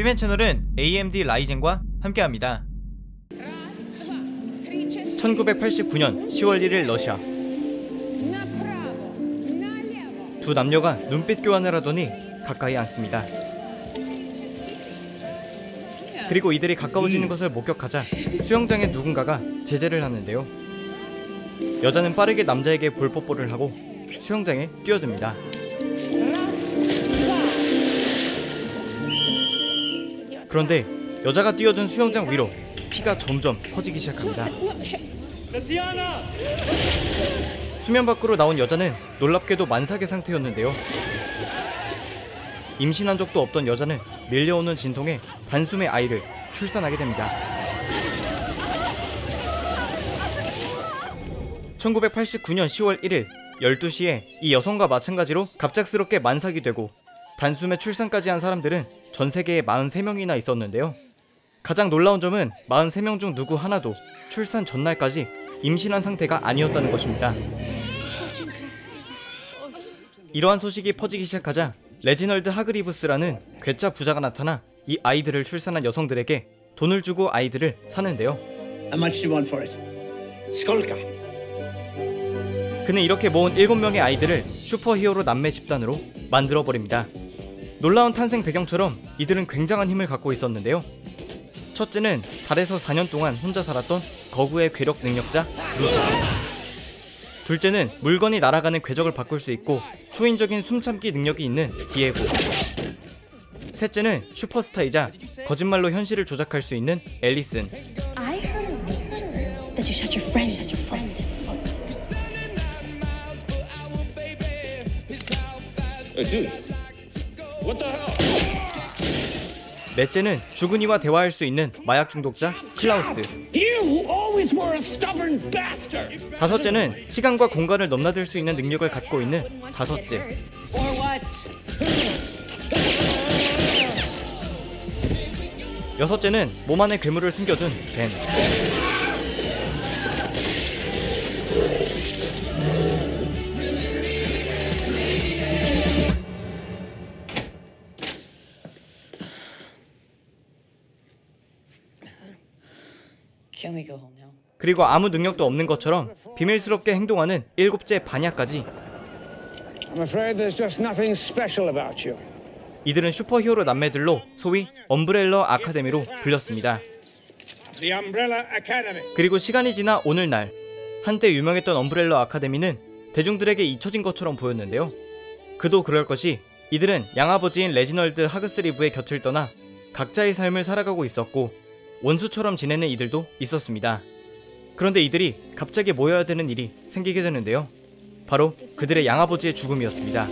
삐맨 채널은 AMD 라이젠과 함께합니다. 1989년 10월 1일 러시아. 두 남녀가 눈빛 교환을 하더니 가까이 앉습니다. 그리고 이들이 가까워지는 것을 목격하자 수영장에 누군가가 제재를 하는데요. 여자는 빠르게 남자에게 볼뽀뽀를 하고 수영장에 뛰어듭니다. 그런데 여자가 뛰어든 수영장 위로 피가 점점 퍼지기 시작합니다. 수면 밖으로 나온 여자는 놀랍게도 만삭의 상태였는데요. 임신한 적도 없던 여자는 밀려오는 진통에 단숨에 아이를 출산하게 됩니다. 1989년 10월 1일 12시에 이 여성과 마찬가지로 갑작스럽게 만삭이 되고 단숨에 출산까지 한 사람들은 전 세계에 43명이나 있었는데요. 가장 놀라운 점은 43명 중 누구 하나도 출산 전날까지 임신한 상태가 아니었다는 것입니다. 이러한 소식이 퍼지기 시작하자 레지널드 하그리브스라는 괴짜 부자가 나타나 이 아이들을 출산한 여성들에게 돈을 주고 아이들을 사는데요. 그는 이렇게 모은 7명의 아이들을 슈퍼히어로 남매 집단으로 만들어버립니다. 놀라운 탄생 배경처럼 이들은 굉장한 힘을 갖고 있었는데요. 첫째는 달에서 4년 동안 혼자 살았던 거구의 괴력 능력자 루소. 둘째는 물건이 날아가는 궤적을 바꿀 수 있고 초인적인 숨참기 능력이 있는 디에고. 셋째는 슈퍼스타이자 거짓말로 현실을 조작할 수 있는 앨리슨. 넷째는 주근이와 대화할 수 있는 마약 중독자 클라우스. 다섯째는 시간과 공간을 넘나들 수 있는 능력을 갖고 있는 다섯째. 여섯째는 몸 안에 괴물을 숨겨둔 벤. 그리고 아무 능력도 없는 것처럼 비밀스럽게 행동하는 7째 바냐까지. 이들은 슈퍼히어로 남매들로 소위 엄브렐러 아카데미로 불렸습니다. 그리고 시간이 지나 오늘날, 한때 유명했던 엄브렐러 아카데미는 대중들에게 잊혀진 것처럼 보였는데요. 그도 그럴 것이 이들은 양아버지인 레지널드 하그스리브의 곁을 떠나 각자의 삶을 살아가고 있었고 원수처럼 지내는 이들도 있었습니다. 그런데 이들이 갑자기 모여야 되는 일이 생기게 되는데요. 바로 그들의 양아버지의 죽음이었습니다.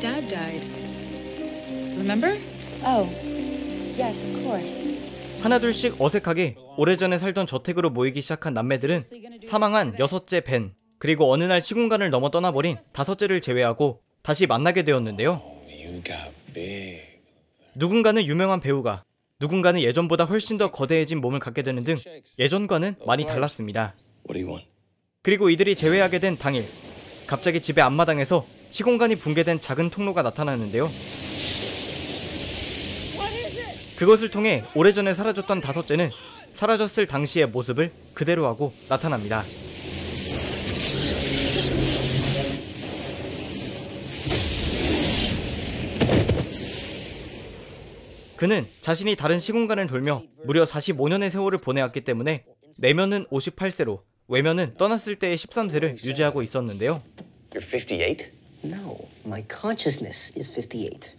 Dad died. Remember? Oh, yes, of course. 하나둘씩 어색하게 오래전에 살던 저택으로 모이기 시작한 남매들은 사망한 6째 벤, 그리고 어느 날 시공간을 넘어 떠나버린 5째를 제외하고 다시 만나게 되었는데요. 누군가는 유명한 배우가, 누군가는 예전보다 훨씬 더 거대해진 몸을 갖게 되는 등 예전과는 많이 달랐습니다. 그리고 이들이 재회하게 된 당일, 갑자기 집의 앞마당에서 시공간이 붕괴된 작은 통로가 나타나는데요. 그것을 통해 오래전에 사라졌던 5째는 사라졌을 당시의 모습을 그대로 하고 나타납니다. 그는 자신이 다른 시공간을 돌며 무려 45년의 세월을 보내왔기 때문에 내면은 58세로 외면은 떠났을 때의 13세를 유지하고 있었는데요. You're 58? No, my consciousness is 58.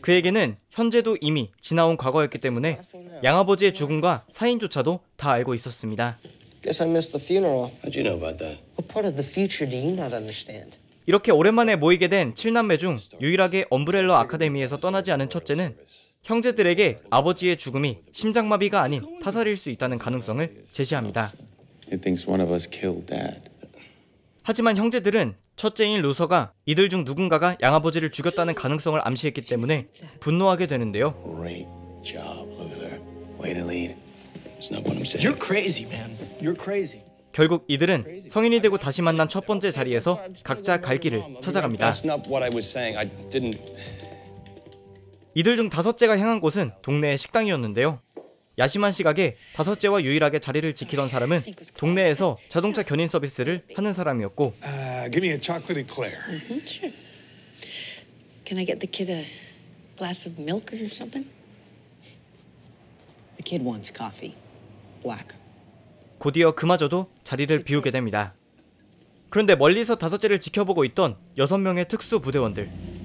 그에게는 현재도 이미 지나온 과거였기 때문에 양아버지의 죽음과 사인조차도 다 알고 있었습니다. Guess I missed the funeral. How'd you know about that? What part of the future do you not understand? 이렇게 오랜만에 모이게 된 7남매 중 유일하게 엄브렐러 아카데미에서 떠나지 않은 첫째는 형제들에게 아버지의 죽음이 심장마비가 아닌 타살일 수 있다는 가능성을 제시합니다. He thinks one of us killed Dad. 하지만 형제들은 첫째인 루서가 이들 중 누군가가 양아버지를 죽였다는 가능성을 암시했기 때문에 분노하게 되는데요. Great job, Luther. Way to lead. It's not what I'm saying. You're crazy, man. You're crazy. 결국 이들은 성인이 되고 다시 만난 첫 번째 자리에서 각자 갈 길을 찾아갑니다. That's not what I was saying. I didn't. 이들 중 다섯째가 향한 곳은 동네의 식당이었는데요. 야심한 시각에 다섯째와 유일하게 자리를 지키던 사람은 동네에서 자동차 견인 서비스를 하는 사람이었고, Give me a chocolate eclair. Sure. Can I get the kid a glass of milk or something? The kid wants coffee. Black. 곧이어 그마저도 자리를 비우게 됩니다. 그런데 멀리서 다섯째를 지켜보고 있던 6명의 특수 부대원들.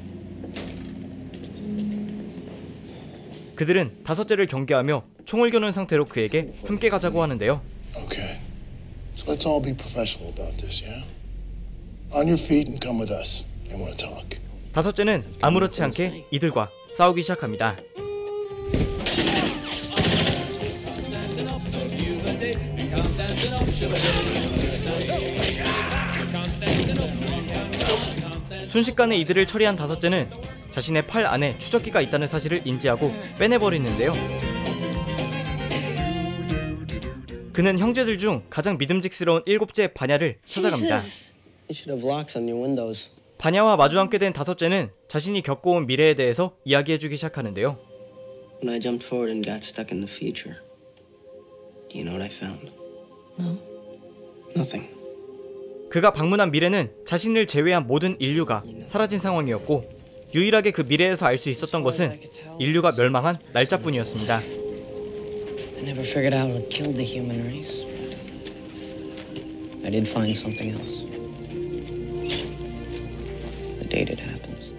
그들은 다섯째를 경계하며 총을 겨눈 상태로 그에게 함께 가자고 하는데요. Okay. So let's all be professional about this, yeah? On your feet and come with us. I want to talk. 다섯째는 아무렇지 않게 이들과 싸우기 시작합니다. 순식간에 이들을 처리한 다섯째는 자신의 팔 안에 추적기가 있다는 사실을 인지하고 빼내버리는데요. 그는 형제들 중 가장 믿음직스러운 7째 바냐를 찾아갑니다. You should have locks on your windows. 바냐와 마주 앉게 된 다섯째는 자신이 겪어온 미래에 대해서 이야기해주기 시작하는데요. When I jumped forward and got stuck in the future, do you know what I found? No. Nothing. 그가 방문한 미래는 자신을 제외한 모든 인류가 사라진 상황이었고, 유일하게 그 미래에서 알 수 있었던 것은 인류가 멸망한 날짜뿐이었습니다. I never figured out what killed the human race. I did find something else. The date it happens.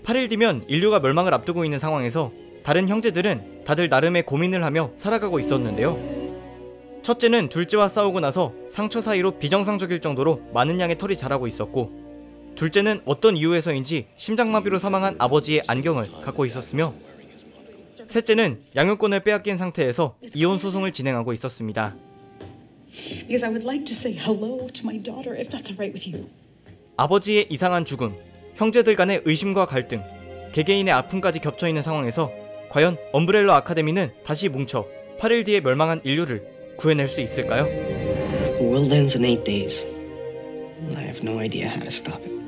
8일 뒤면 인류가 멸망을 앞두고 있는 상황에서 다른 형제들은 다들 나름의 고민을 하며 살아가고 있었는데요. 첫째는 둘째와 싸우고 나서 상처 사이로 비정상적일 정도로 많은 양의 털이 자라고 있었고, 둘째는 어떤 이유에서인지 심장마비로 사망한 아버지의 안경을 갖고 있었으며, 셋째는 양육권을 빼앗긴 상태에서 이혼 소송을 진행하고 있었습니다. Because I would like to say hello to my daughter, if that's all right with you. 아버지의 이상한 죽음, 형제들 간의 의심과 갈등, 개개인의 아픔까지 겹쳐있는 상황에서 과연 엄브렐러 아카데미는 다시 뭉쳐 8일 뒤에 멸망한 인류를 구해낼 수 있을까요? The world ends in 8 days. I have no idea how to stop it.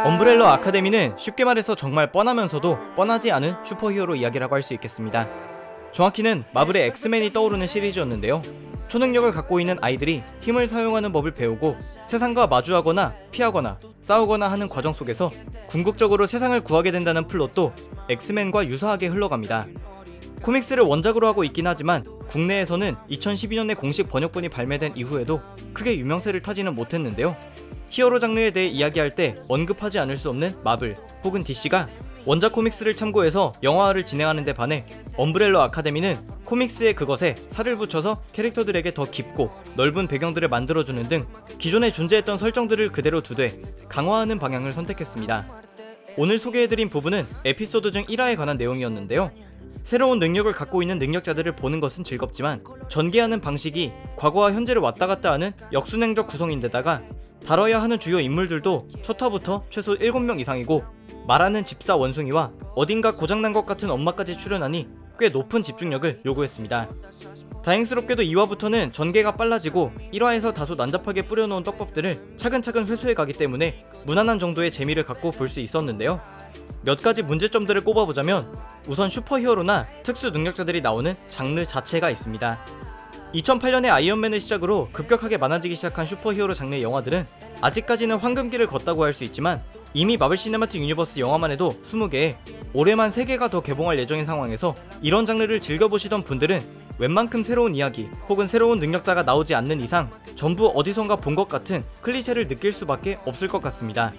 엄브렐러 아카데미는 쉽게 말해서 정말 뻔하면서도 뻔하지 않은 슈퍼히어로 이야기라고 할 수 있겠습니다. 정확히는 마블의 엑스맨이 떠오르는 시리즈였는데요. 초능력을 갖고 있는 아이들이 힘을 사용하는 법을 배우고 세상과 마주하거나 피하거나 싸우거나 하는 과정 속에서 궁극적으로 세상을 구하게 된다는 플롯도 엑스맨과 유사하게 흘러갑니다. 코믹스를 원작으로 하고 있긴 하지만 국내에서는 2012년에 공식 번역본이 발매된 이후에도 크게 유명세를 타지는 못했는데요. 히어로 장르에 대해 이야기할 때 언급하지 않을 수 없는 마블 혹은 DC가 원작 코믹스를 참고해서 영화화를 진행하는 데 반해 엄브렐러 아카데미는 코믹스의 그것에 살을 붙여서 캐릭터들에게 더 깊고 넓은 배경들을 만들어주는 등 기존에 존재했던 설정들을 그대로 두되 강화하는 방향을 선택했습니다. 오늘 소개해드린 부분은 에피소드 중 1화에 관한 내용이었는데요. 새로운 능력을 갖고 있는 능력자들을 보는 것은 즐겁지만 전개하는 방식이 과거와 현재를 왔다갔다 하는 역순행적 구성인데다가 다뤄야 하는 주요 인물들도 첫 화부터 최소 7명 이상이고 말하는 집사 원숭이와 어딘가 고장난 것 같은 엄마까지 출연하니 꽤 높은 집중력을 요구했습니다. 다행스럽게도 2화부터는 전개가 빨라지고 1화에서 다소 난잡하게 뿌려놓은 떡밥들을 차근차근 회수해가기 때문에 무난한 정도의 재미를 갖고 볼 수 있었는데요. 몇 가지 문제점들을 꼽아보자면 우선 슈퍼히어로나 특수 능력자들이 나오는 장르 자체가 있습니다. 2008년에 아이언맨을 시작으로 급격하게 많아지기 시작한 슈퍼히어로 장르의 영화들은 아직까지는 황금기를 걷다고 할 수 있지만 이미 마블 시네마틱 유니버스 영화만 해도 20개, 올해만 3개가 더 개봉할 예정인 상황에서 이런 장르를 즐겨보시던 분들은 웬만큼 새로운 이야기 혹은 새로운 능력자가 나오지 않는 이상 전부 어디선가 본 것 같은 클리셰를 느낄 수밖에 없을 것 같습니다.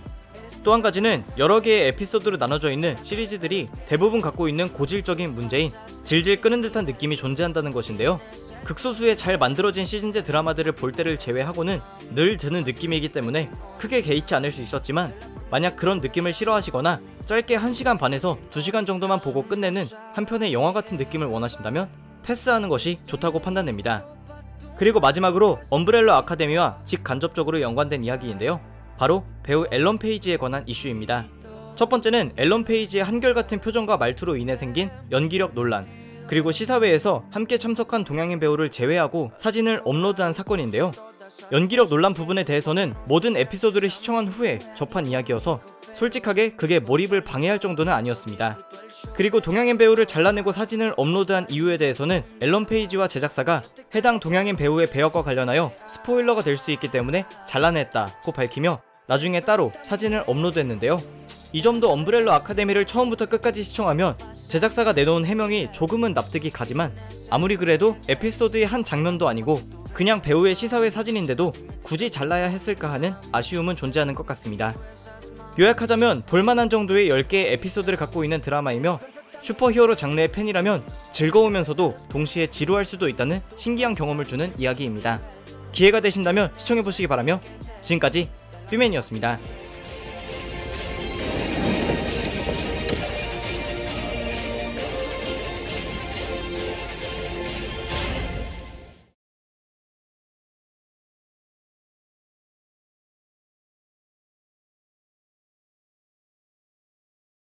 또 한 가지는 여러 개의 에피소드로 나눠져 있는 시리즈들이 대부분 갖고 있는 고질적인 문제인 질질 끄는 듯한 느낌이 존재한다는 것인데요. 극소수의 잘 만들어진 시즌제 드라마들을 볼 때를 제외하고는 늘 드는 느낌이기 때문에 크게 개의치 않을 수 있었지만 만약 그런 느낌을 싫어하시거나 짧게 1시간 반에서 2시간 정도만 보고 끝내는 한 편의 영화 같은 느낌을 원하신다면 패스하는 것이 좋다고 판단됩니다. 그리고 마지막으로 엄브렐러 아카데미와 직간접적으로 연관된 이야기인데요. 바로 배우 앨런 페이지에 관한 이슈입니다. 첫 번째는 앨런 페이지의 한결같은 표정과 말투로 인해 생긴 연기력 논란, 그리고 시사회에서 함께 참석한 동양인 배우를 제외하고 사진을 업로드한 사건인데요. 연기력 논란 부분에 대해서는 모든 에피소드를 시청한 후에 접한 이야기여서 솔직하게 그게 몰입을 방해할 정도는 아니었습니다. 그리고 동양인 배우를 잘라내고 사진을 업로드한 이유에 대해서는 앨런 페이지와 제작사가 해당 동양인 배우의 배역과 관련하여 스포일러가 될 수 있기 때문에 잘라냈다고 밝히며 나중에 따로 사진을 업로드했는데요. 이 점도 엄브렐러 아카데미를 처음부터 끝까지 시청하면 제작사가 내놓은 해명이 조금은 납득이 가지만 아무리 그래도 에피소드의 한 장면도 아니고 그냥 배우의 시사회 사진인데도 굳이 잘라야 했을까 하는 아쉬움은 존재하는 것 같습니다. 요약하자면 볼만한 정도의 10개의 에피소드를 갖고 있는 드라마이며 슈퍼히어로 장르의 팬이라면 즐거우면서도 동시에 지루할 수도 있다는 신기한 경험을 주는 이야기입니다. 기회가 되신다면 시청해보시기 바라며 지금까지 삐맨이었습니다.